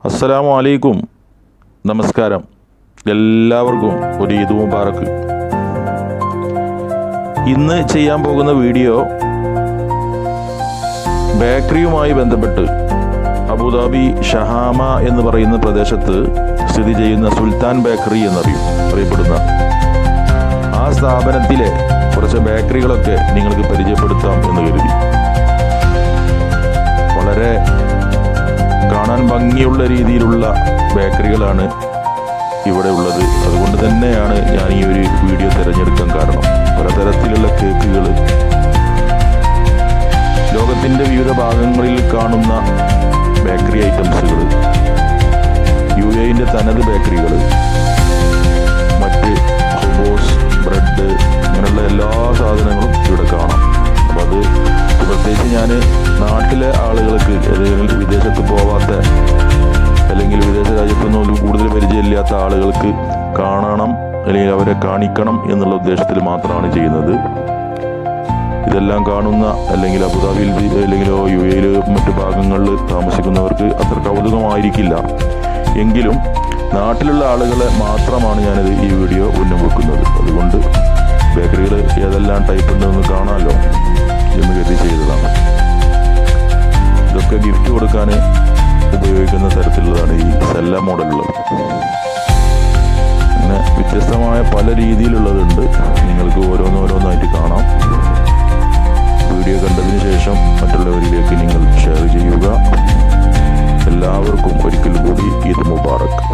അസ്സലാമു അലൈക്കും. നമസ്കാരം. എല്ലാവർക്കും ഒരു ഈദ് മുബാറക്ക്. ഇന്ന് ചെയ്യാൻ പോകുന്ന വീഡിയോ ബേക്കറിയുമായി ബന്ധപ്പെട്ട് അബുദാബി ഷഹാമ എന്ന് പറയുന്ന പ്രദേശത്ത് സ്ഥിതി ചെയ്യുന്ന സുൽത്താൻ ബേക്കറി എന്നറിയപ്പെടുന്ന ആ സ്ഥാപനത്തിലെ കുറച്ച് ബേക്കറികളൊക്കെ നിങ്ങൾക്ക് പരിചയപ്പെടുത്താം എന്ന് കരുതി. വളരെ കാണാൻ ഭംഗിയുള്ള രീതിയിലുള്ള ബേക്കറികളാണ് ഇവിടെ ഉള്ളത്. അതുകൊണ്ട് തന്നെയാണ് ഞാൻ ഈ ഒരു വീഡിയോ തിരഞ്ഞെടുക്കാൻ കാരണം. പലതരത്തിലുള്ള കേക്കുകൾ, ലോകത്തിൻ്റെ വിവിധ ഭാഗങ്ങളിൽ കാണുന്ന ബേക്കറി ഐറ്റംസുകൾ, UAE തനത് ബേക്കറികൾ, മറ്റ് ഹുബോസ്, ബ്രെഡ്, അങ്ങനെയുള്ള എല്ലാ സാധനങ്ങളും ഇവിടെ കാണാം. അപ്പോൾ അത് പ്രത്യേകിച്ച് ഞാൻ നാട്ടിലെ ആളുകൾക്ക്, ഏതെങ്കിലും വിദേശത്ത് പോവാത്ത അല്ലെങ്കിൽ വിദേശ രാജ്യത്തൊന്നും കൂടുതൽ പരിചയമില്ലാത്ത ആളുകൾക്ക് കാണണം അല്ലെങ്കിൽ അവരെ കാണിക്കണം എന്നുള്ള ഉദ്ദേശത്തിൽ മാത്രമാണ് ചെയ്യുന്നത്. ഇതെല്ലാം കാണുന്ന അല്ലെങ്കിൽ അബുദാബിയിൽ അല്ലെങ്കിൽ UAE മറ്റു ഭാഗങ്ങളിൽ താമസിക്കുന്നവർക്ക് അത്ര കൗതുകമായിരിക്കില്ല. എങ്കിലും നാട്ടിലുള്ള ആളുകളെ മാത്രമാണ് ഞാനിത് ഈ വീഡിയോ മുന്നിൽ വെക്കുന്നത്. അതുകൊണ്ട് ബേക്കറികൾ ഏതെല്ലാം ടൈപ്പ് ഉണ്ടെന്ന് കാണാമല്ലോ എന്ന് കരുതി ചെയ്തതാണ്. ഇതൊക്കെ ഗിഫ്റ്റ് കൊടുക്കാൻ ഉപയോഗിക്കുന്ന തരത്തിലുള്ളതാണ് ഈ സെല്ല മോഡലുള്ളത്. അങ്ങനെ വ്യത്യസ്തമായ പല രീതിയിലുള്ളതുണ്ട്. നിങ്ങൾക്ക് ഓരോന്നോരോന്നായിട്ട് കാണാം. വീഡിയോ കണ്ടതിന് ശേഷം മറ്റുള്ളവരിലേക്ക് നിങ്ങൾ ഷെയർ ചെയ്യുക. എല്ലാവർക്കും ഒരിക്കൽ കൂടി ഈദ് മുബാറക്ക്.